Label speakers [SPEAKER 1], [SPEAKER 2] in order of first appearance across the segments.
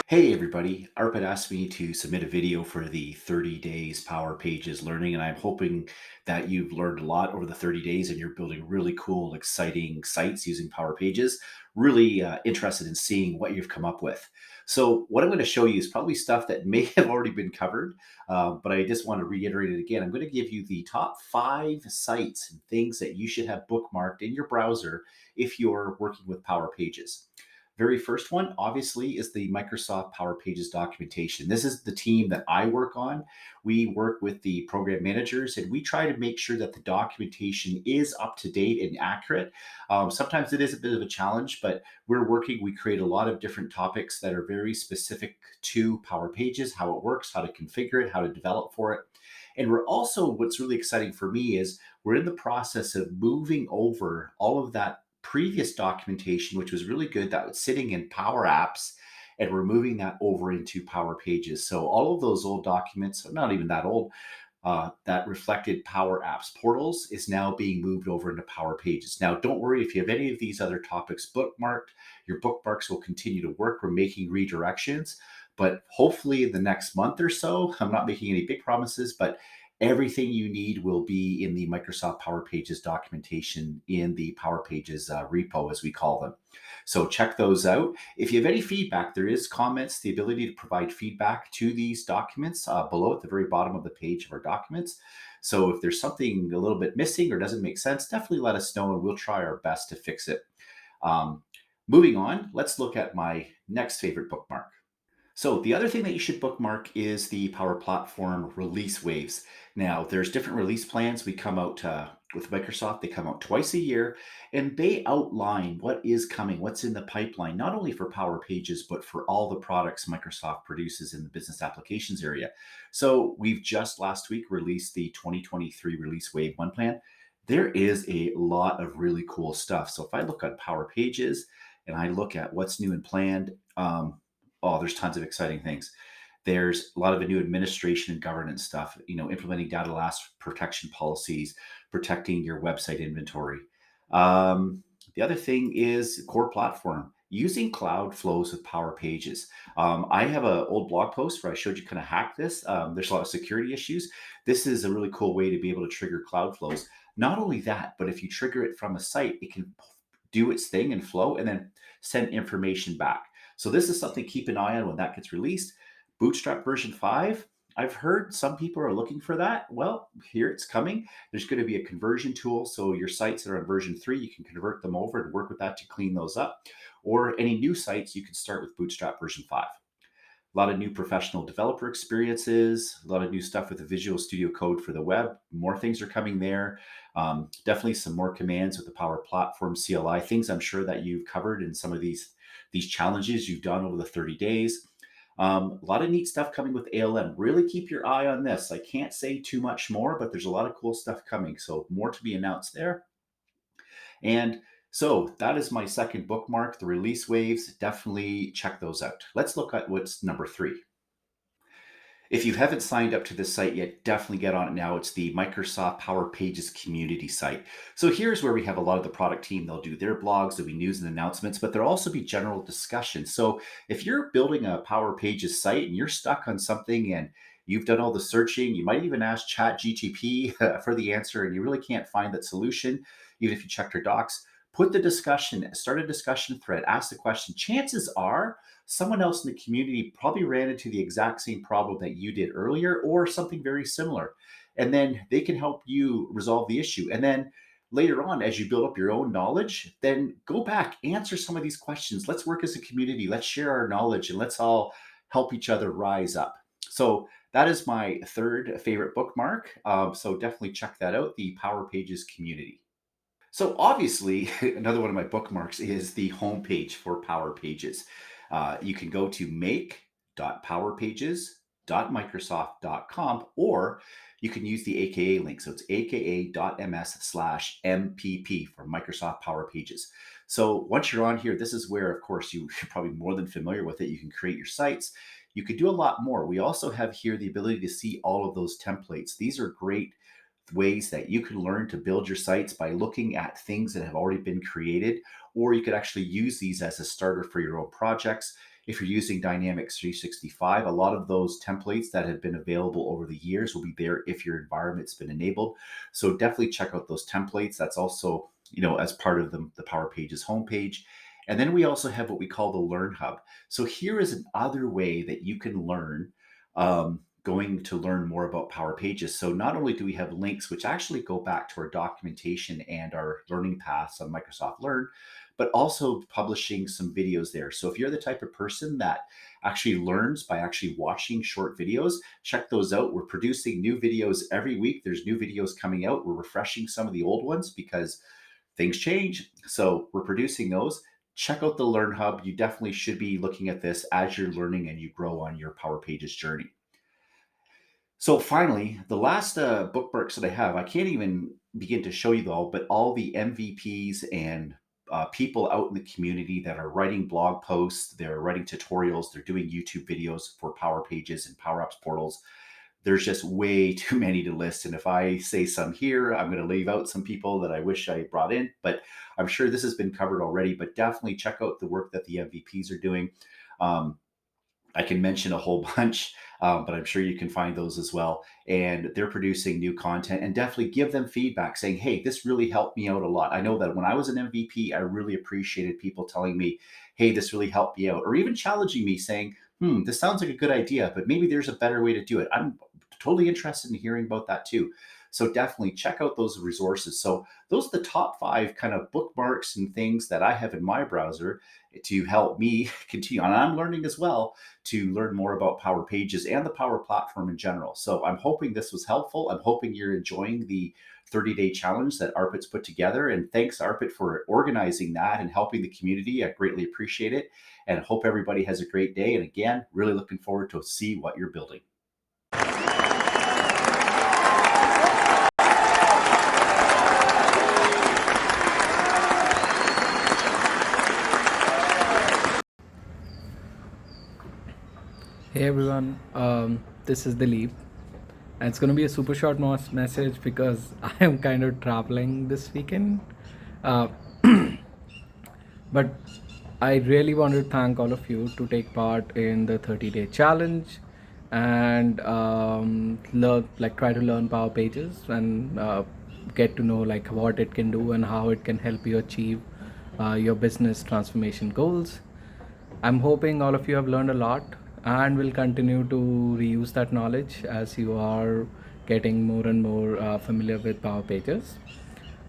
[SPEAKER 1] Hey everybody, ARPA asked me to submit a video for the 30 days Power Pages learning, and I'm hoping that you've learned a lot over the 30 days and you're building really cool, exciting sites using Power Pages. Really interested in seeing what you've come up with. So, what I'm going to show you is probably stuff that may have already been covered, but I just want to reiterate it again. I'm going to give you the top 5 sites and things that you should have bookmarked in your browser if you're working with Power Pages. Very first one, obviously, is the Microsoft Power Pages documentation. This is the team that I work on. We work with the program managers and we try to make sure that the documentation is up to date and accurate. Sometimes it is a bit of a challenge, but we create a lot of different topics that are very specific to Power Pages, how it works, how to configure it, how to develop for it. And we're also, what's really exciting for me is we're in the process of moving over all of that previous documentation, which was really good, that was sitting in Power Apps, and we're moving that over into Power Pages. So all of those old documents, not even that old, that reflected Power Apps portals is now being moved over into Power Pages. Now, don't worry if you have any of these other topics bookmarked, your bookmarks will continue to work. We're making redirections, but hopefully in the next month or so, I'm not making any big promises, but everything you need will be in the Microsoft Power Pages documentation in the Power Pages repo, as we call them. So check those out. If you have any feedback, there is comments, the ability to provide feedback to these documents below at the very bottom of the page of our documents. So if there's something a little bit missing or doesn't make sense, definitely let us know and we'll try our best to fix it. Um, Moving on, let's look at my next favorite bookmark. So the other thing that you should bookmark is the Power Platform release waves. Now, there's different release plans. We come out with Microsoft. They come out twice a year, and they outline what is coming, what's in the pipeline, not only for Power Pages but for all the products Microsoft produces in the business applications area. So we've just last week released the 2023 Release Wave One plan. There is a lot of really cool stuff. So if I look at Power Pages and I look at what's new and planned. Oh, there's tons of exciting things. There's a lot of the new administration and governance stuff, implementing data loss protection policies, protecting your website inventory. Um, the other thing is core platform, using cloud flows with Power Pages. I have an old blog post where I showed you kind of hack this. There's a lot of security issues. This is a really cool way to be able to trigger cloud flows. Not only that, but if you trigger it from a site, it can do its thing and flow and then send information back. So this is something to keep an eye on when that gets released. Bootstrap version 5, I've heard some people are looking for that. Well, here it's coming. There's going to be a conversion tool. So your sites that are on version 3, you can convert them over and work with that to clean those up. Or any new sites, you can start with Bootstrap version 5. A lot of new professional developer experiences, a lot of new stuff with the Visual Studio Code for the web. More things are coming there. Definitely some more commands with the Power Platform CLI, things I'm sure that you've covered in some of these challenges you've done over the 30 days. A lot of neat stuff coming with ALM. Really keep your eye on this. I can't say too much more, but there's a lot of cool stuff coming. So more to be announced there. And so that is my second bookmark, the release waves. Definitely check those out. Let's look at what's number 3. If you haven't signed up to this site yet, definitely get on it now. It's the Microsoft Power Pages community site. So here's where we have a lot of the product team. They'll do their blogs, there'll be news and announcements, but there'll also be general discussion. So if you're building a Power Pages site and you're stuck on something and you've done all the searching, you might even ask Chat GTP for the answer and you really can't find that solution, even if you checked your docs, start a discussion thread, ask the question. Chances are someone else in the community probably ran into the exact same problem that you did earlier or something very similar. And then they can help you resolve the issue. And then later on, as you build up your own knowledge, then go back, answer some of these questions. Let's work as a community. Let's share our knowledge and let's all help each other rise up. So that is my third favorite bookmark. So definitely check that out, the Power Pages community. So obviously, another one of my bookmarks is the homepage for Power Pages. You can go to make.powerpages.microsoft.com, or you can use the AKA link. So it's aka.ms/MPP for Microsoft Power Pages. So once you're on here, this is where, of course, you're probably more than familiar with it. You can create your sites. You could do a lot more. We also have here the ability to see all of those templates. These are great ways that you can learn to build your sites by looking at things that have already been created, or you could actually use these as a starter for your own projects. If you're using Dynamics 365, a lot of those templates that have been available over the years will be there if your environment's been enabled. So definitely check out those templates. That's also, as part of the Power Pages homepage. And then we also have what we call the Learn Hub. So here is another way that you can learn, going to learn more about Power Pages. So not only do we have links, which actually go back to our documentation and our learning paths on Microsoft Learn, but also publishing some videos there. So if you're the type of person that actually learns by actually watching short videos, check those out. We're producing new videos every week. There's new videos coming out. We're refreshing some of the old ones because things change. So we're producing those. Check out the Learn Hub. You definitely should be looking at this as you're learning and you grow on your Power Pages journey. So finally, the last bookmarks that I have, I can't even begin to show you all, but all the MVPs and people out in the community that are writing blog posts, they're writing tutorials, they're doing YouTube videos for Power Pages and Power Apps portals. There's just way too many to list. And if I say some here, I'm going to leave out some people that I wish I brought in, but I'm sure this has been covered already. But definitely check out the work that the MVPs are doing. Um, I can mention a whole bunch, but I'm sure you can find those as well. And they're producing new content, and definitely give them feedback saying, hey, this really helped me out a lot. I know that when I was an MVP, I really appreciated people telling me, hey, this really helped me out, or even challenging me saying, this sounds like a good idea, but maybe there's a better way to do it. I'm totally interested in hearing about that too. So definitely check out those resources. So those are the top 5 kind of bookmarks and things that I have in my browser to help me continue. And I'm learning as well to learn more about Power Pages and the Power Platform in general. So I'm hoping this was helpful. I'm hoping you're enjoying the 30-day challenge that Arpit's put together. And thanks, Arpit, for organizing that and helping the community. I greatly appreciate it. And hope everybody has a great day. And again, really looking forward to see what you're building.
[SPEAKER 2] Hey everyone, this is Dilip, and it's going to be a super short message because I am kind of traveling this weekend. Uh, but I really want to thank all of you to take part in the 30-day challenge and try to learn Power Pages and get to know like what it can do and how it can help you achieve your business transformation goals. I'm hoping all of you have learned a lot and will continue to reuse that knowledge as you are getting more and more familiar with Power Pages.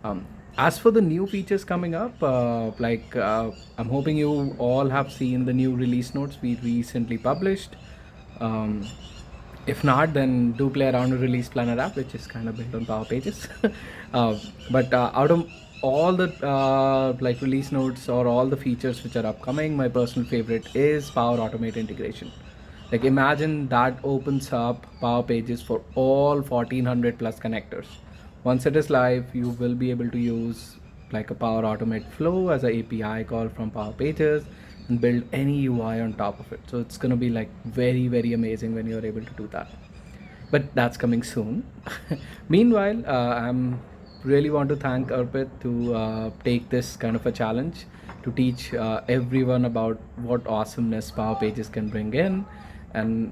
[SPEAKER 2] Um, as for the new features coming up, I'm hoping you all have seen the new release notes we recently published. Um, if not, then do play around with Release Planner app, which is kind of built on Power Pages. But out of all the release notes or all the features which are upcoming, my personal favorite is Power Automate integration. Like imagine that opens up Power Pages for all 1400 plus connectors. Once it is live, you will be able to use like a Power Automate flow as a API call from Power Pages and build any UI on top of it. So it's going to be like very, very amazing when you're able to do that. But that's coming soon. Meanwhile, I'm really want to thank Arpit to take this kind of a challenge to teach everyone about what awesomeness Power Pages can bring in. And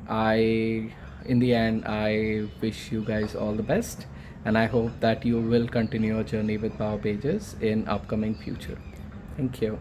[SPEAKER 2] in the end, I wish you guys all the best. And I hope that you will continue your journey with Power Pages in upcoming future. Thank you.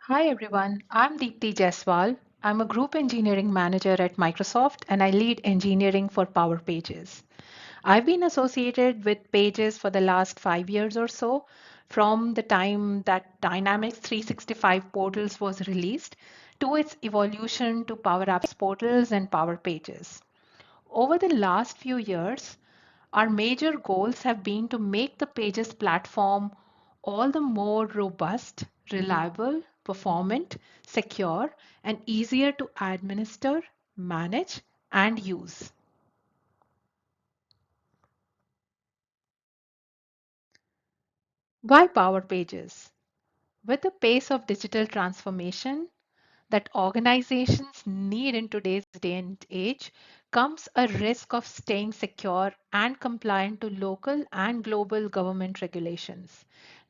[SPEAKER 3] Hi everyone, I'm Deepti Jaiswal. I'm a group engineering manager at Microsoft and I lead engineering for Power Pages. I've been associated with Pages for the last 5 years or so, from the time that Dynamics 365 portals was released to its evolution to Power Apps portals and Power Pages. Over the last few years, our major goals have been to make the Pages platform all the more robust, reliable, performant, secure, and easier to administer, manage, and use. Why Power Pages? With the pace of digital transformation that organizations need in today's day and age comes a risk of staying secure and compliant to local and global government regulations.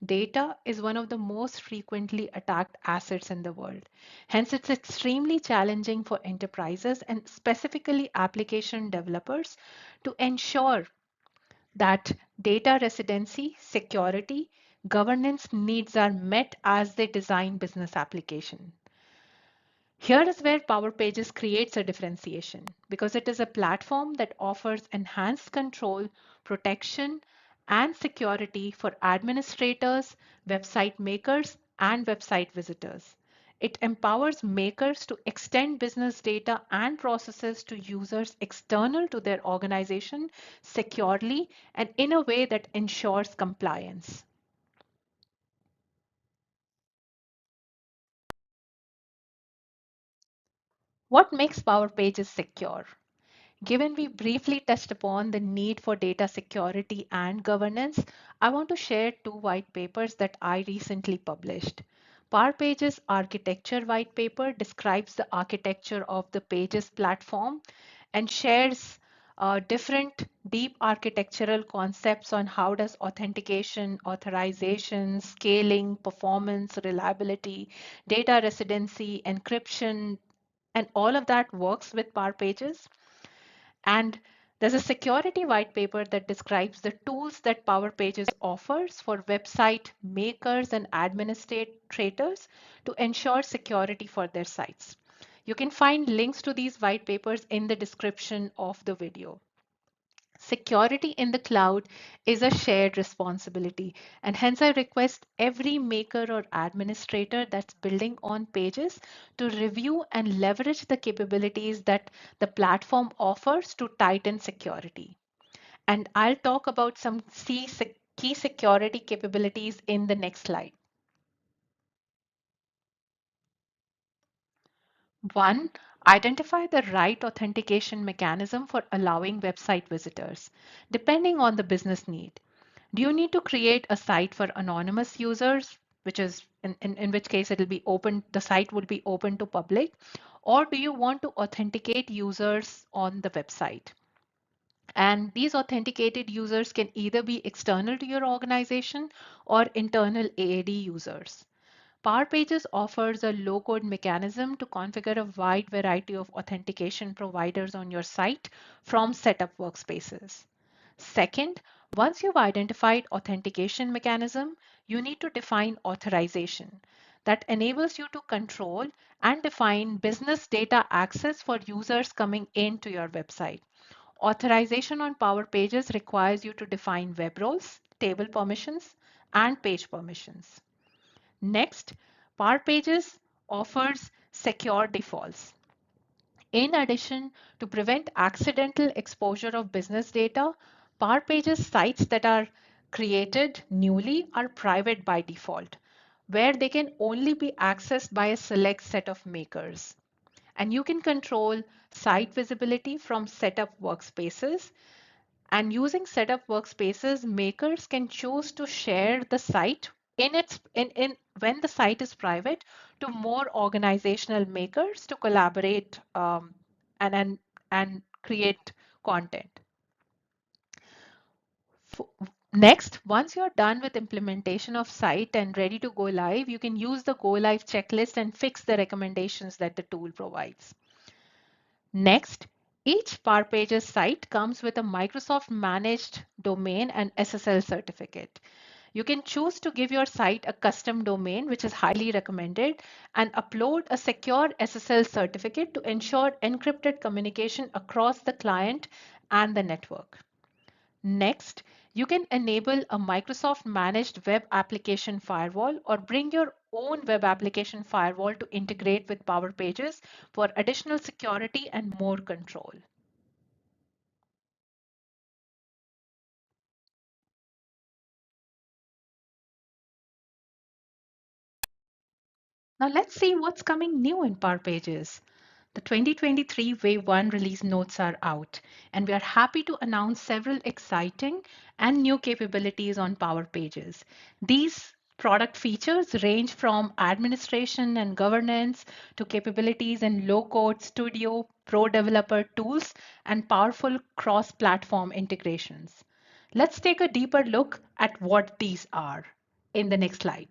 [SPEAKER 3] Data is one of the most frequently attacked assets in the world. Hence, it's extremely challenging for enterprises and specifically application developers to ensure that data residency, security, governance needs are met as they design business application. Here is where Power Pages creates a differentiation because it is a platform that offers enhanced control, protection, and security for administrators, website makers, and website visitors. It empowers makers to extend business data and processes to users external to their organization securely and in a way that ensures compliance. What makes Power Pages secure? Given we briefly touched upon the need for data security and governance, I want to share two white papers that I recently published. PowerPage's architecture white paper describes the architecture of the Pages platform and shares different deep architectural concepts on how does authentication, authorization, scaling, performance, reliability, data residency, encryption, and all of that works with PowerPages. And there's a security white paper that describes the tools that Power Pages offers for website makers and administrators to ensure security for their sites. You can find links to these white papers in the description of the video. Security in the cloud is a shared responsibility, and hence I request every maker or administrator that's building on pages to review and leverage the capabilities that the platform offers to tighten security. And I'll talk about some key security capabilities in the next slide. One, identify the right authentication mechanism for allowing website visitors, depending on the business need. Do you need to create a site for anonymous users, which is in which case it'll be open, the site will be open to public, or do you want to authenticate users on the website? And these authenticated users can either be external to your organization or internal AAD users. PowerPages offers a low-code mechanism to configure a wide variety of authentication providers on your site from setup workspaces. Second, once you've identified authentication mechanism, you need to define authorization that enables you to control and define business data access for users coming into your website. Authorization on Power Pages requires you to define web roles, table permissions, and page permissions. Next, Power Pages offers secure defaults. In addition, to prevent accidental exposure of business data, Power Pages sites that are created newly are private by default, where they can only be accessed by a select set of makers. And you can control site visibility from setup workspaces. And using setup workspaces, makers can choose to share the site in when the site is private to more organizational makers to collaborate and, and and create content. Next, once you're done with implementation of site and ready to go live, you can use the go live checklist and fix the recommendations that the tool provides. Next, each PowerPages site comes with a Microsoft managed domain and SSL certificate. You can choose to give your site a custom domain, which is highly recommended, and upload a secure SSL certificate to ensure encrypted communication across the client and the network. Next, you can enable a Microsoft managed web application firewall or bring your own web application firewall to integrate with Power Pages for additional security and more control. Now let's see what's coming new in Power Pages. The 2023 Wave 1 release notes are out, and we are happy to announce several exciting and new capabilities on Power Pages. These product features range from administration and governance to capabilities in low-code studio, pro developer tools, and powerful cross-platform integrations. Let's take a deeper look at what these are in the next slide.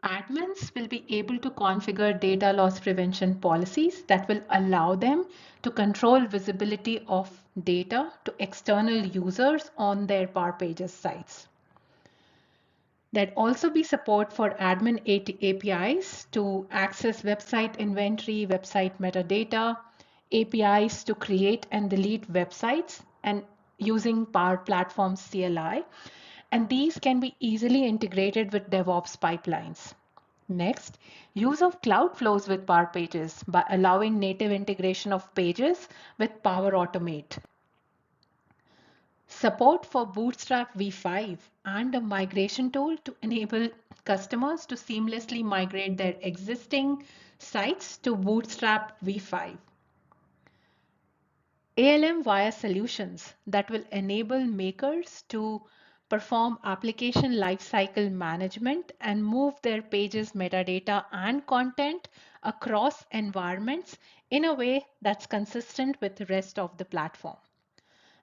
[SPEAKER 3] Admins will be able to configure data loss prevention policies that will allow them to control visibility of data to external users on their PowerPages sites. There'd also be support for admin APIs to access website inventory, website metadata, APIs to create and delete websites, and using Power Platform CLI. And these can be easily integrated with DevOps pipelines. Next, use of cloud flows with Power Pages by allowing native integration of pages with Power Automate. Support for Bootstrap v5 and a migration tool to enable customers to seamlessly migrate their existing sites to Bootstrap v5. ALM via solutions that will enable makers to perform application lifecycle management and move their pages metadata and content across environments in a way that's consistent with the rest of the platform.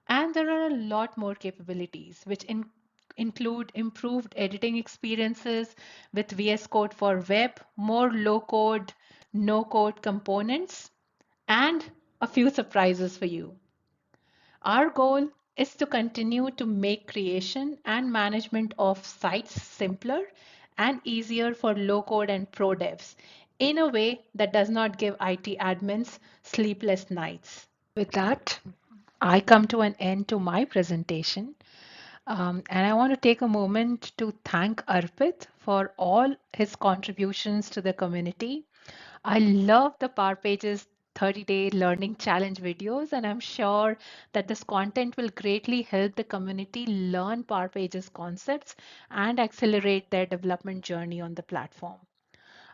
[SPEAKER 3] And there are a lot more capabilities, which include improved editing experiences with VS Code for web, more low code, no code components, and a few surprises for you. Our goal is to continue to make creation and management of sites simpler and easier for low code and pro devs in a way that does not give IT admins sleepless nights. With that, I come to an end to my presentation. And I want to take a moment to thank Arpit for all his contributions to the community. I love the PowerPages 30-day learning challenge videos, and I'm sure that this content will greatly help the community learn PowerPages concepts and accelerate their development journey on the platform.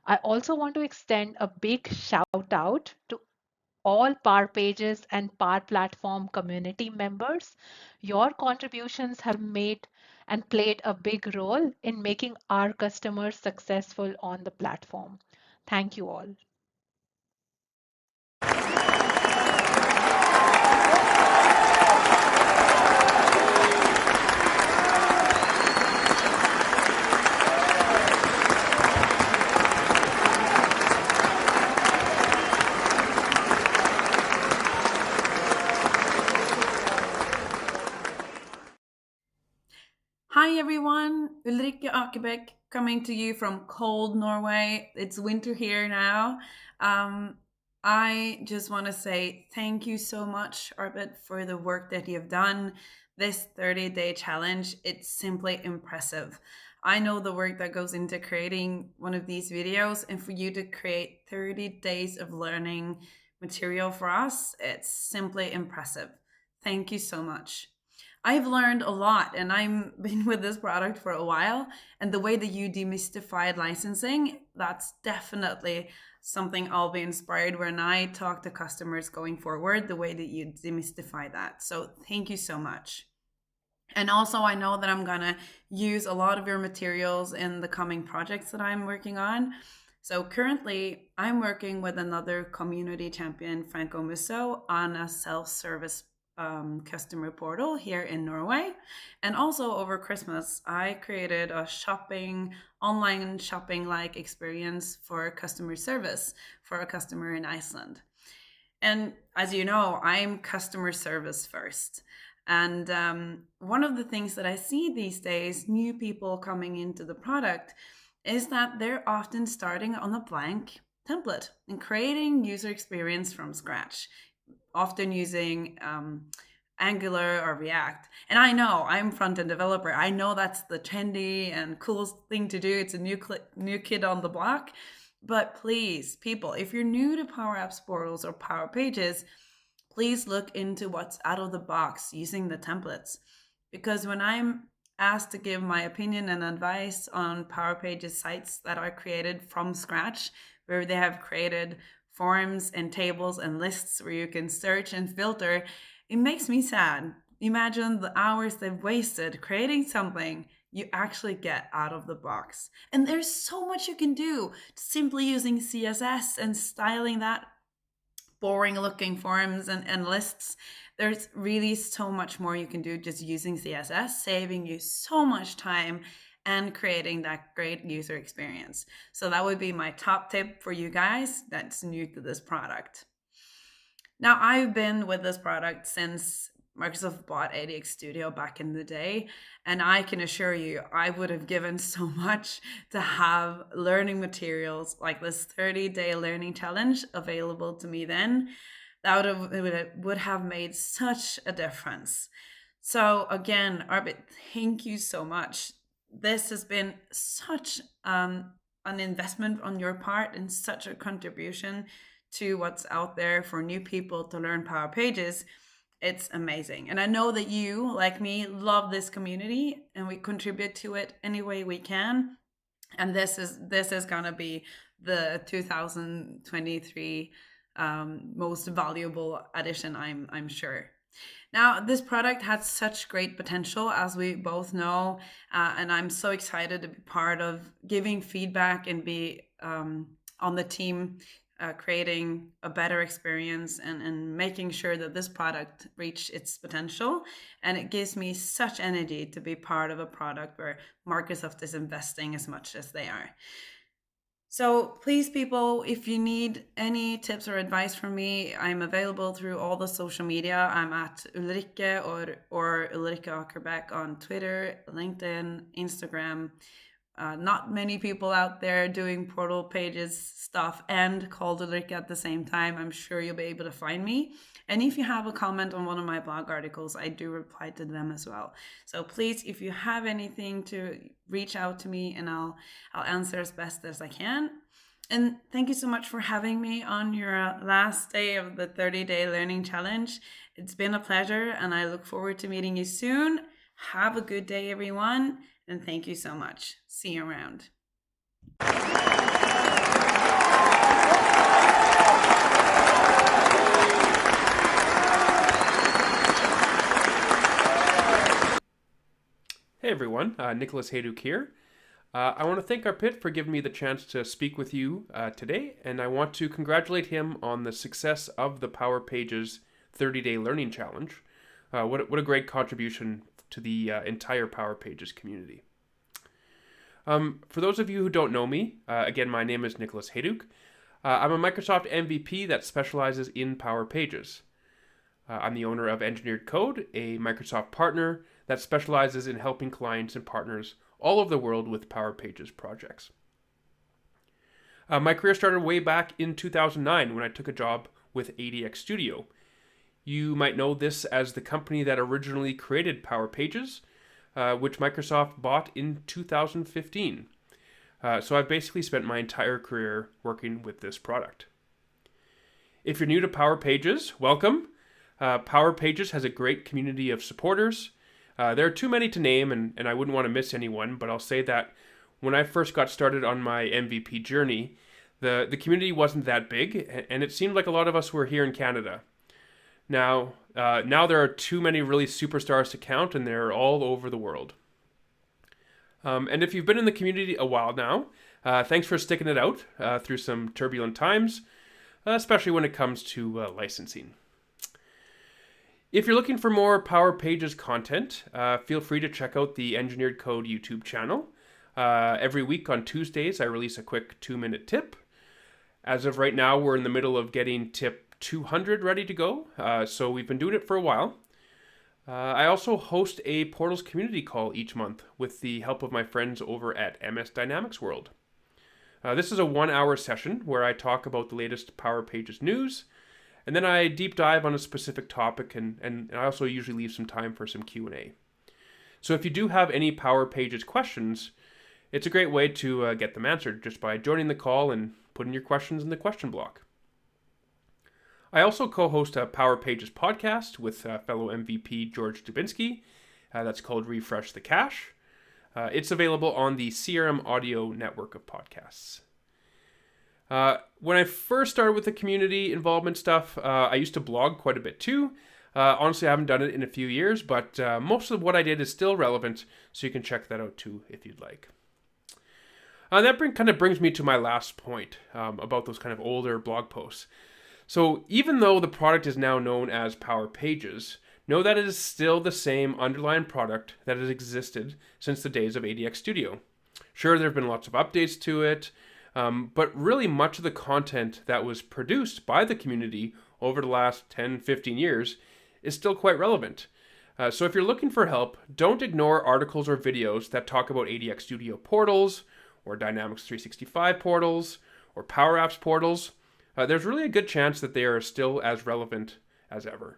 [SPEAKER 3] I also want to extend a big shout out to all Power Pages and Power Platform community members. Your contributions have made and played a big role in making our customers successful on the platform. Thank you all.
[SPEAKER 4] Hi everyone, Ulrike Akebæk coming to you from cold Norway. It's winter here now. I just want to say thank you so much, Arvid, for the work that you've done. This 30-day challenge, it's simply impressive. I know the work that goes into creating one of these videos, and for you to create 30 days of learning material for us, it's simply impressive. Thank you so much. I've learned a lot and I'm been with this product for a while. And the way that you demystified licensing, that's definitely something I'll be inspired when I talk to customers going forward, the way that you demystify that. So thank you so much. And also, I know that I'm going to use a lot of your materials in the coming projects that I'm working on. So currently, I'm working with another community champion, Franco Musso, on a self-service customer portal here in Norway. And also over Christmas, I created a online shopping like experience for customer service for a customer in Iceland. And as you know, I'm customer service first. And one of the things that I see these days, new people coming into the product, is that they're often starting on a blank template and creating user experience from scratch, often using Angular or React. And I know I'm front-end developer. I know that's the trendy and coolest thing to do. It's a new kid on the block. But please, people, if you're new to Power Apps portals or Power Pages, please look into what's out of the box using the templates. Because when I'm asked to give my opinion and advice on Power Pages sites that are created from scratch where they have created forms and tables and lists where you can search and filter. It makes me sad. Imagine the hours they've wasted creating something you actually get out of the box. And there's so much you can do simply using CSS and styling that boring looking forms and lists. There's really so much more you can do just using CSS, saving you so much time and creating that great user experience. So that would be my top tip for you guys that's new to this product. Now, I've been with this product since Microsoft bought ADX Studio back in the day, and I can assure you, I would have given so much to have learning materials like this 30-day learning challenge available to me then. It would have made such a difference. So again, Arbit, thank you so much. This has been such an investment on your part and such a contribution to what's out there for new people to learn Power Pages. It's amazing. And I know that you, like me, love this community and we contribute to it any way we can. And this is gonna be the 2023 most valuable addition, I'm sure. Now, this product had such great potential, as we both know, and I'm so excited to be part of giving feedback and be on the team creating a better experience and making sure that this product reach its potential. And it gives me such energy to be part of a product where Microsoft is investing as much as they are. So please, people, if you need any tips or advice from me, I'm available through all the social media. I'm at Ulrike or Ulrike Åkerbeck on Twitter, LinkedIn, Instagram. Not many people out there doing portal pages stuff and called Ulrike at the same time. I'm sure you'll be able to find me. And if you have a comment on one of my blog articles, I do reply to them as well. So please, if you have anything, to reach out to me and I'll answer as best as I can. And thank you so much for having me on your last day of the 30-day learning challenge. It's been a pleasure and I look forward to meeting you soon. Have a good day, everyone. And thank you so much. See you around.
[SPEAKER 5] Hey everyone, Nicholas Hayduk here. I want to thank Arpit for giving me the chance to speak with you today, and I want to congratulate him on the success of the Power Pages 30-day learning challenge. What a great contribution to the entire Power Pages community. For those of you who don't know me, again, my name is Nicholas Hayduk. I'm a Microsoft MVP that specializes in Power Pages. I'm the owner of Engineered Code, a Microsoft partner that specializes in helping clients and partners all over the world with Power Pages projects. My career started way back in 2009 when I took a job with ADX Studio. You might know this as the company that originally created Power Pages, which Microsoft bought in 2015. So I've basically spent my entire career working with this product. If you're new to Power Pages, welcome. Power Pages has a great community of supporters. There are too many to name, and I wouldn't want to miss anyone, but I'll say that when I first got started on my MVP journey, the community wasn't that big, and it seemed like a lot of us were here in Canada. Now there are too many really superstars to count, and they're all over the world. And if you've been in the community a while now, thanks for sticking it out through some turbulent times, especially when it comes to licensing. If you're looking for more Power Pages content, feel free to check out the Engineered Code YouTube channel. Every week on Tuesdays, I release a quick 2-minute tip. As of right now, we're in the middle of getting tip 200 ready to go, so we've been doing it for a while. I also host a Portals community call each month with the help of my friends over at MS Dynamics World. This is a 1-hour session where I talk about the latest Power Pages news, and then I deep dive on a specific topic, and I also usually leave some time for some Q&A. So if you do have any Power Pages questions, it's a great way to get them answered just by joining the call and putting your questions in the question block. I also co-host a Power Pages podcast with fellow MVP George Dubinsky. That's called Refresh the Cache. It's available on the CRM Audio network of podcasts. When I first started with the community involvement stuff, I used to blog quite a bit too. Honestly, I haven't done it in a few years, but most of what I did is still relevant, so you can check that out too if you'd like. That kind of brings me to my last point about those kind of older blog posts. So even though the product is now known as PowerPages, know that it is still the same underlying product that has existed since the days of ADX Studio. Sure, there have been lots of updates to it, but really much of the content that was produced by the community over the last 10, 15 years is still quite relevant. So if you're looking for help, don't ignore articles or videos that talk about ADX Studio portals, or Dynamics 365 portals, or Power Apps portals. There's really a good chance that they are still as relevant as ever.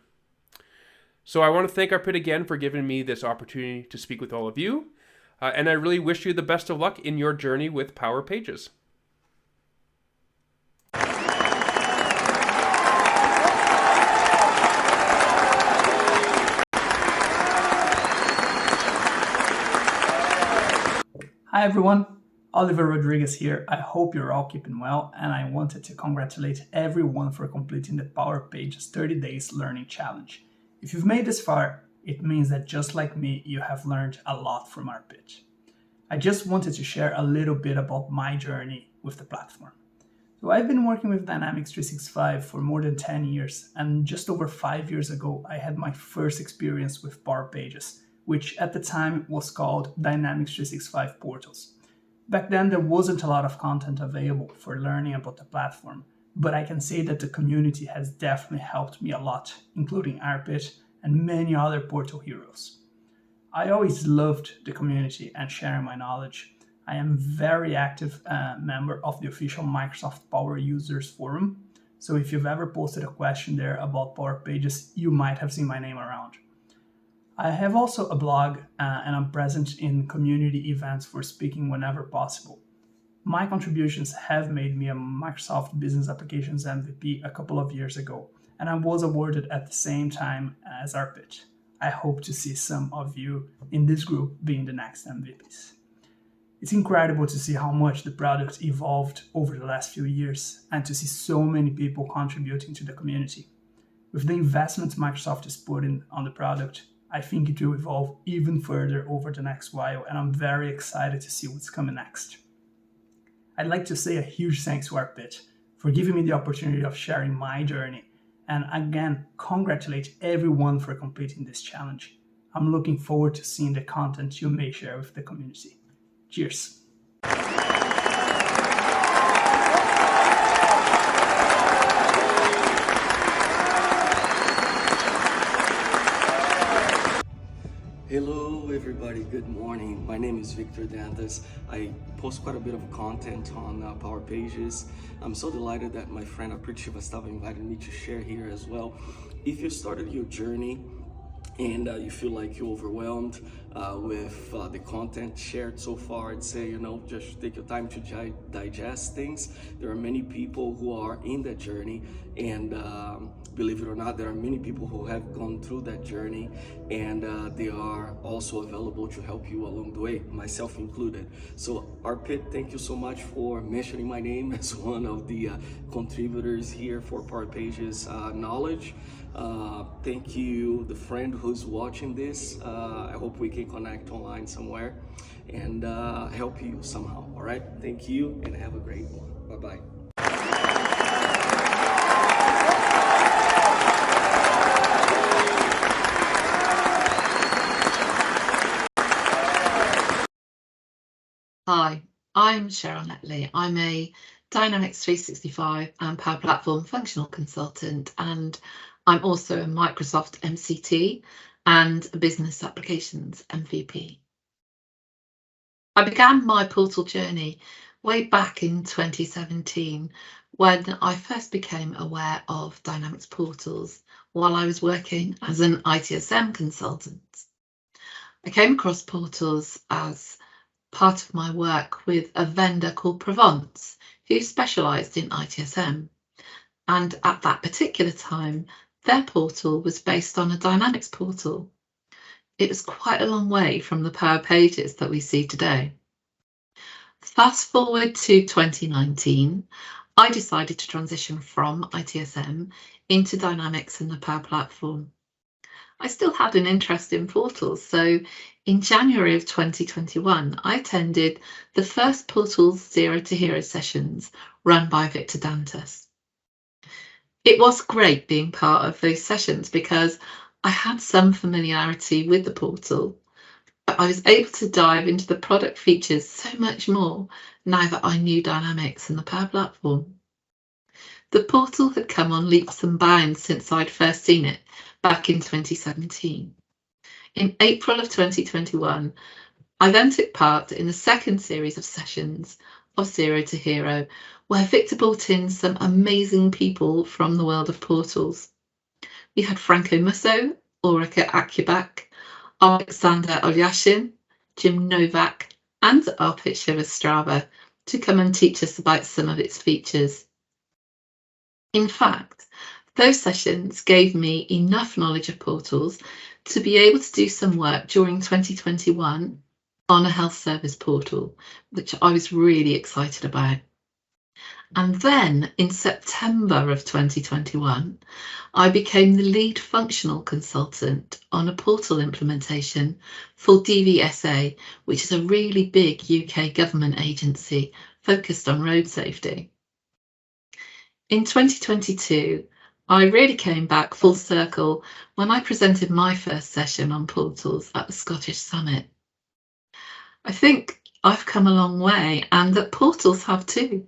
[SPEAKER 5] So I want to thank Arpit again for giving me this opportunity to speak with all of you, and I really wish you the best of luck in your journey with PowerPages.
[SPEAKER 6] Hi everyone, Oliver Rodriguez here. I hope you're all keeping well, and I wanted to congratulate everyone for completing the PowerPages 30 Days Learning Challenge. If you've made this far, it means that just like me, you have learned a lot from Arpit. I just wanted to share a little bit about my journey with the platform. So I've been working with Dynamics 365 for more than 10 years, and just over 5 years ago, I had my first experience with PowerPages, which at the time was called Dynamics 365 Portals. Back then, there wasn't a lot of content available for learning about the platform, but I can say that the community has definitely helped me a lot, including Arpit and many other portal heroes. I always loved the community and sharing my knowledge. I am a very active member of the official Microsoft Power Users Forum, so if you've ever posted a question there about PowerPages, you might have seen my name around. I have also a blog and I'm present in community events for speaking whenever possible. My contributions have made me a Microsoft Business Applications MVP a couple of years ago, and I was awarded at the same time as Arpit. I hope to see some of you in this group being the next MVPs. It's incredible to see how much the product evolved over the last few years and to see so many people contributing to the community. With the investments Microsoft is putting on the product, I think it will evolve even further over the next while, and I'm very excited to see what's coming next. I'd like to say a huge thanks to Arpit for giving me the opportunity of sharing my journey, and again, congratulate everyone for completing this challenge. I'm looking forward to seeing the content you may share with the community. Cheers!
[SPEAKER 7] Hello everybody, good morning. My name is Victor Dantas. I post quite a bit of content on PowerPages. I'm so delighted that my friend Arpit Srivastava invited me to share here as well. If you started your journey and you feel like you're overwhelmed with the content shared so far, I'd say, just take your time to digest things. There are many people who are in that journey, and believe it or not, there are many people who have gone through that journey, and they are also available to help you along the way, myself included. So Arpit, thank you so much for mentioning my name as one of the contributors here for PowerPages knowledge. Thank you, the friend who's watching this. I hope we can connect online somewhere and help you somehow. All right, thank you and have a great one. Bye-bye.
[SPEAKER 8] Hi, I'm Cheryl Netley. I'm a Dynamics 365 and Power Platform functional consultant, and I'm also a Microsoft MCT and a Business Applications MVP. I began my portal journey way back in 2017 when I first became aware of Dynamics portals while I was working as an ITSM consultant. I came across portals as part of my work with a vendor called Provence, who specialised in ITSM. And at that particular time, their portal was based on a Dynamics portal. It was quite a long way from the PowerPages that we see today. Fast forward to 2019, I decided to transition from ITSM into Dynamics and the Power Platform. I still had an interest in portals, so in January of 2021, I attended the first Portals Zero to Hero sessions run by Victor Dantas. It was great being part of those sessions because I had some familiarity with the portal, but I was able to dive into the product features so much more now that I knew Dynamics and the Power Platform. The portal had come on leaps and bounds since I'd first seen it back in 2017. In April of 2021, I then took part in the second series of sessions of Zero to Hero, where Victor brought in some amazing people from the world of portals. We had Franco Musso, Ulrika Akubak, Alexander Olyashin, Jim Novak, and Arpit Shivastrava to come and teach us about some of its features. In fact, those sessions gave me enough knowledge of portals to be able to do some work during 2021 on a health service portal, which I was really excited about. And then in September of 2021, I became the lead functional consultant on a portal implementation for DVSA, which is a really big UK government agency focused on road safety. In 2022, I really came back full circle when I presented my first session on portals at the Scottish Summit. I think I've come a long way and that portals have too,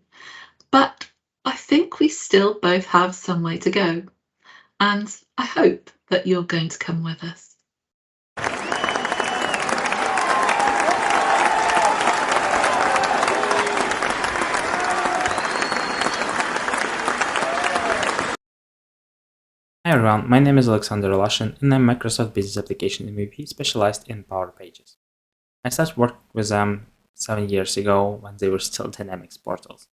[SPEAKER 8] but I think we still both have some way to go, and I hope that you're going to come with us.
[SPEAKER 9] Hi everyone, my name is Alexander Olashin and I'm Microsoft Business Application MVP specialized in PowerPages. I started working with them 7 years ago when they were still Dynamics portals.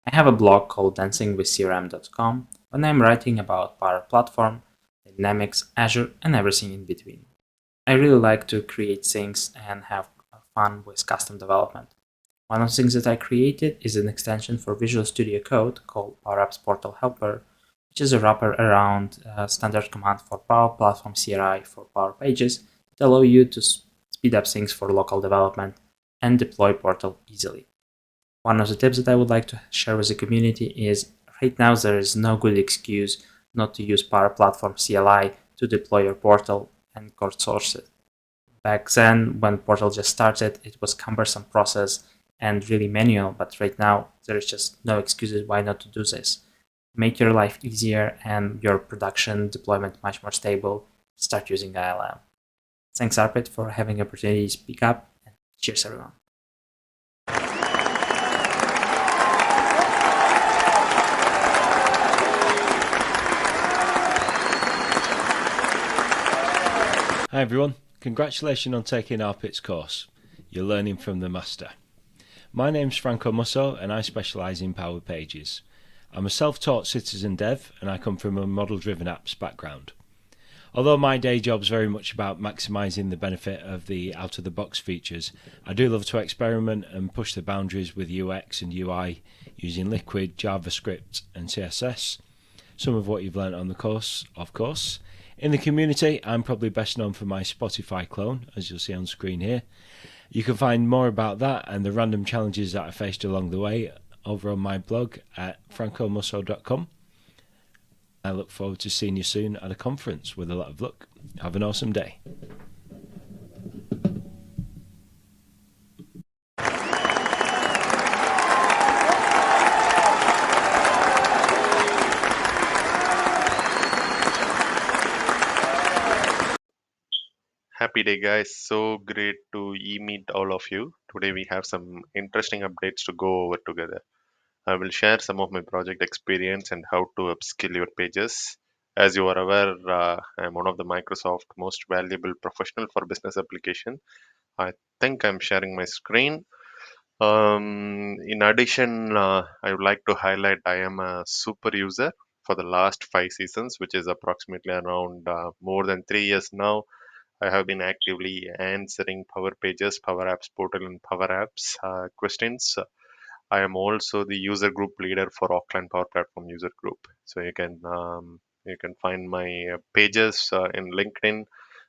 [SPEAKER 9] I have a blog called dancingwithcrm.com when I'm writing about Power Platform, Dynamics, Azure, and everything in between. I really like to create things and have fun with custom development. One of the things that I created is an extension for Visual Studio Code called Power Apps Portal Helper, which is a wrapper around a standard command for Power Platform CRI for Power Pages to allow you to speed up things for local development and deploy Portal easily. One of the tips that I would like to share with the community is right now there is no good excuse not to use Power Platform CLI to deploy your Portal and code source it. Back then, when Portal just started, it was a cumbersome process and really manual, but right now there is just no excuses why not to do this. Make your life easier and your production deployment much more stable. Start using ILM. Thanks, Arpit, for having the opportunity to speak up. And cheers, everyone.
[SPEAKER 10] Hi everyone, congratulations on taking Arpit's course. You're learning from the master. My name's Franco Musso and I specialise in PowerPages. I'm a self-taught citizen dev and I come from a model-driven apps background. Although my day job's very much about maximising the benefit of the out-of-the-box features, I do love to experiment and push the boundaries with UX and UI using Liquid, JavaScript and CSS. Some of what you've learnt on the course, of course. In the community, I'm probably best known for my Spotify clone, as you'll see on screen here. You can find more about that and the random challenges that I faced along the way over on my blog at francomusso.com. I look forward to seeing you soon at a conference with a lot of luck. Have an awesome day.
[SPEAKER 11] Happy day, guys. So great to meet all of you. Today we have some interesting updates to go over together. I will share some of my project experience and how to upskill your pages. As you are aware, I'm one of the Microsoft most valuable professional for business application. I think I'm sharing my screen. In addition, I would like to highlight I am a super user for the last 5 seasons, which is approximately around more than 3 years now. I have been actively answering Power Pages, Power Apps Portal, and Power Apps questions I am also the user group leader for Auckland Power Platform user group. So you can find my pages in LinkedIn,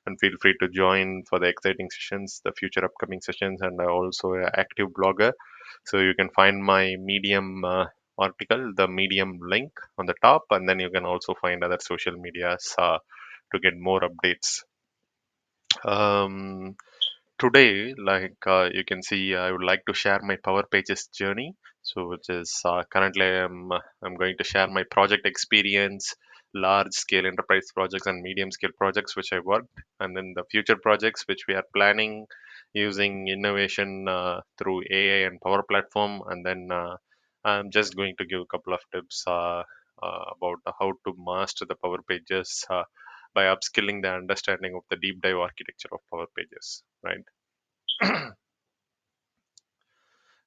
[SPEAKER 11] and feel free to join for the exciting sessions, the future upcoming sessions, and I'm also an active blogger. So you can find my Medium article, the Medium link on the top, and then you can also find other social medias to get more updates. Um, Today, you can see, I would like to share my Power Pages journey. So, which is currently I'm going to share my project experience, large scale enterprise projects and medium scale projects which I worked, and then the future projects which we are planning using innovation through AI and Power Platform, and then I'm just going to give a couple of tips about how to master the Power Pages by upskilling the understanding of the deep dive architecture of Power Pages, right?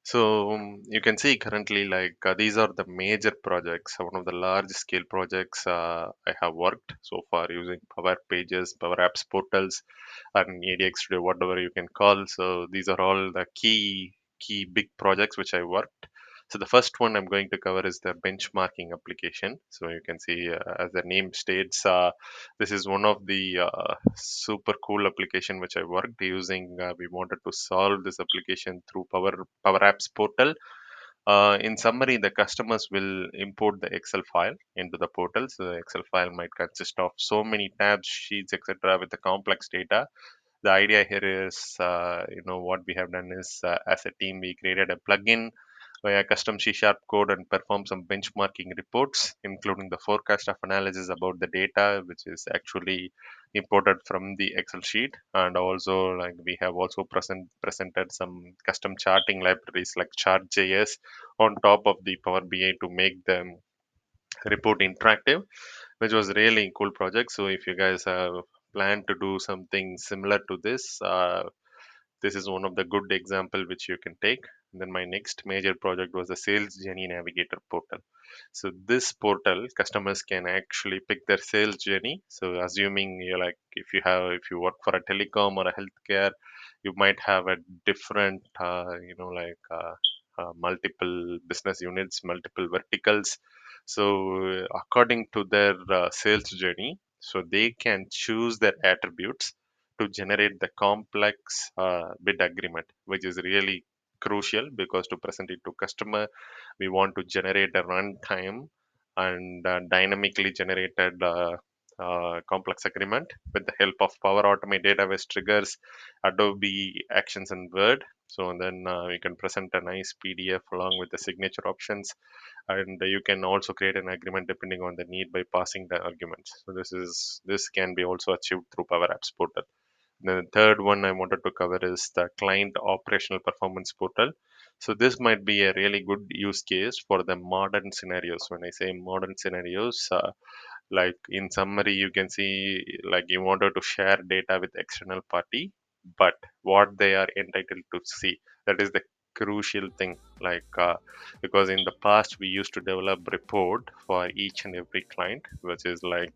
[SPEAKER 11] So you can see currently, these are the major projects, one of the large scale projects I have worked so far using Power Pages, Power Apps portals, and ADX Studio, whatever you can call. So these are all the key big projects which I worked. So the first one I'm going to cover is the benchmarking application. So you can see, as the name states, this is one of the super cool application which I worked using. We wanted to solve this application through Power Apps portal. In summary, the customers will import the Excel file into the portal. So the Excel file might consist of so many tabs, sheets, etc., with the complex data. The idea here is, what we have done is, as a team, we created a plugin via custom C sharp code and perform some benchmarking reports, including the forecast of analysis about the data, which is actually imported from the Excel sheet. And also, like, we have also presented some custom charting libraries like Chart.js on top of the Power BI to make the report interactive, which was really cool project. So if you guys have planned to do something similar to this, this is one of the good example which you can take. Then my next major project was the Sales Journey Navigator portal. So this portal, customers can actually pick their sales journey. So assuming you're like, if you work for a telecom or a healthcare, you might have a different, multiple business units, multiple verticals. So according to their sales journey, so they can choose their attributes to generate the complex bid agreement, which is really crucial because to present it to customer, we want to generate a runtime and dynamically generated complex agreement with the help of Power Automate database triggers, Adobe Actions and Word. So then we can present a nice PDF along with the signature options, and you can also create an agreement depending on the need by passing the arguments. So this can be also achieved through Power Apps portal. The third one I wanted to cover is the client operational performance portal. So this might be a really good use case for the modern scenarios. When I say modern scenarios, like in summary, you can see, like, you wanted to share data with external party, but what they are entitled to see, that is the crucial thing. Because in the past we used to develop report for each and every client, which is like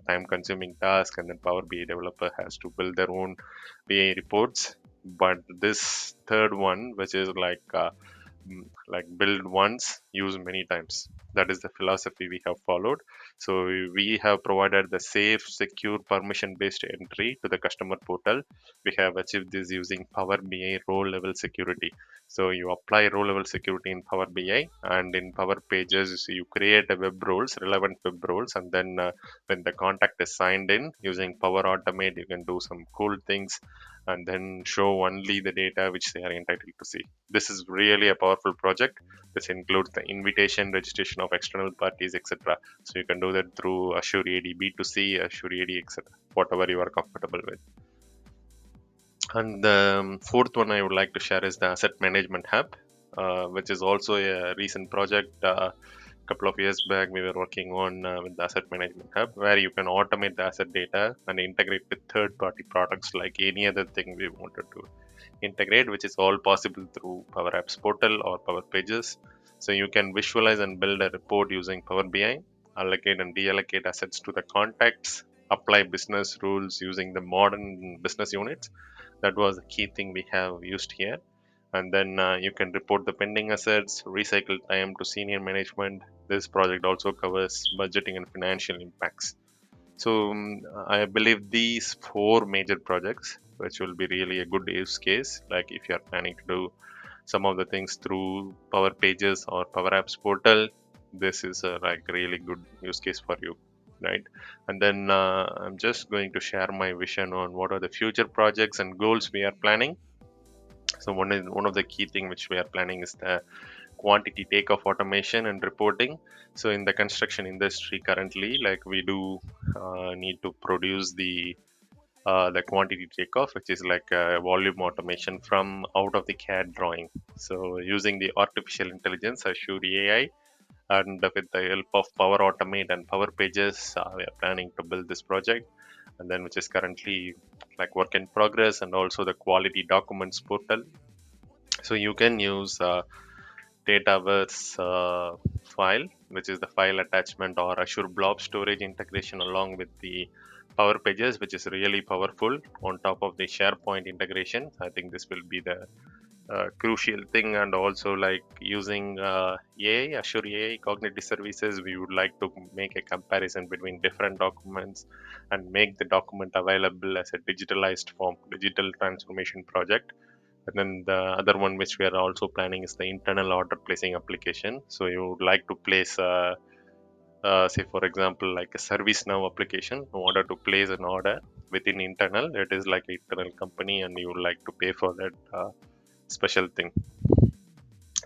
[SPEAKER 11] time consuming task, and then Power BI developer has to build their own BI reports. But this third one, which is like build once, use many times. That is the philosophy we have followed. So we have provided the safe, secure, permission-based entry to the customer portal. We have achieved this using Power BI role level security. So you apply role level security in Power BI, and in Power Pages you create a web roles, relevant web roles, and then when the contact is signed in using Power Automate, you can do some cool things and then show only the data which they are entitled to see. This is really a powerful project. This includes the invitation, registration of external parties, etc. So you can do that through Azure AD B2C, Azure AD, etc. Whatever you are comfortable with. And the fourth one I would like to share is the Asset Management Hub, which is also a recent project. Couple of years back, we were working on with the Asset Management Hub, where you can automate the asset data and integrate with third-party products like any other thing we wanted to integrate, which is all possible through Power Apps portal or Power Pages. So you can visualize and build a report using Power BI, allocate and deallocate assets to the contacts, apply business rules using the modern business units. That was the key thing we have used here. and then you can report the pending assets, recycle time to senior management. This project also covers budgeting and financial impacts. So I believe these four major projects, which will be really a good use case, like if you are planning to do some of the things through Power Pages or Power Apps portal, this is a like really good use case for you, right? And then I'm just going to share my vision on what are the future projects and goals we are planning. So one of the key thing which we are planning is the quantity takeoff automation and reporting. So in the construction industry currently, like we do need to produce the quantity takeoff, which is like volume automation from out of the CAD drawing. So using the artificial intelligence, Azure AI, and with the help of Power Automate and Power Pages, we are planning to build this project, and then which is currently like work in progress, and also the quality documents portal. So you can use Dataverse file, which is the file attachment, or Azure Blob storage integration along with the Power Pages, which is really powerful on top of the SharePoint integration. I think this will be the crucial thing, and also like using AI, Azure AI cognitive services, we would like to make a comparison between different documents and make the document available as a digitalized form, digital transformation project. And then the other one which we are also planning is the internal order placing application. So you would like to place say for example like a service now application. In order to place an order within internal, it is like an internal company and you would like to pay for that special thing.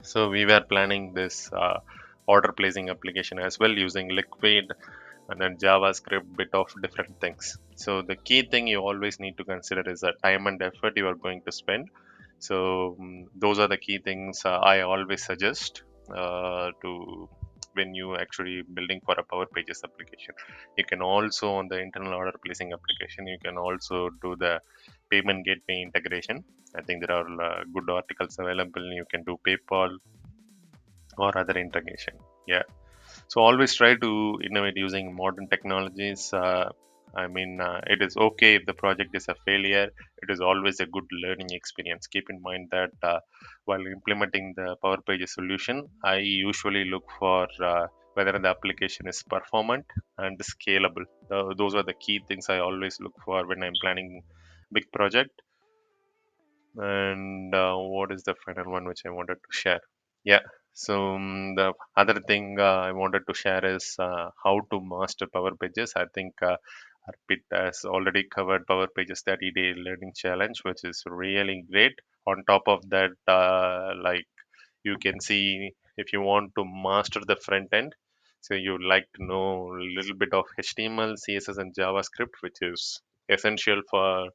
[SPEAKER 11] So we were planning this order placing application as well using Liquid and then JavaScript, bit of different things. So the key thing you always need to consider is the time and effort you are going to spend. So those are the key things I always suggest to when you actually building for a Power Pages application. You can also on the internal order placing application, you can also do the payment gateway integration. I think there are good articles available. You can do PayPal or other integration. Yeah. So always try to innovate using modern technologies. It is okay if the project is a failure. It is always a good learning experience. Keep in mind that while implementing the Power Pages solution, I usually look for whether the application is performant and scalable. Those are the key things I always look for when I'm planning big project. And what is the final one which I wanted to share? Yeah. So the other thing I wanted to share is how to master Power Pages. I think Arpit has already covered Power Pages 30-day learning challenge, which is really great. On top of that, like you can see if you want to master the front end, so you would like to know a little bit of HTML, CSS, and JavaScript, which is essential for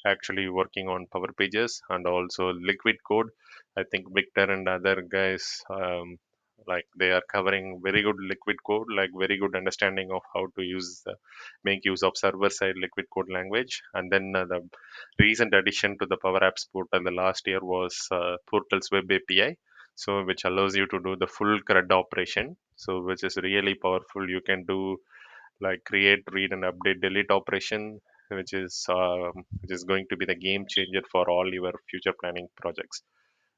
[SPEAKER 11] actually working on Power Pages, and also Liquid Code. I think Victor and other guys, like they are covering very good Liquid Code, like very good understanding of how to use make use of server side Liquid Code language. And then the recent addition to the Power Apps portal the last year was Portal's Web API, so which allows you to do the full CRUD operation. So which is really powerful. You can do like create, read, and update, delete operation, which is going to be the game changer for all your future planning projects.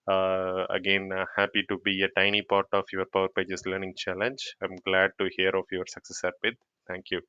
[SPEAKER 11] Again, happy to be a tiny part of your Power Pages learning challenge. I'm glad to hear of your success, Arpit. Thank you.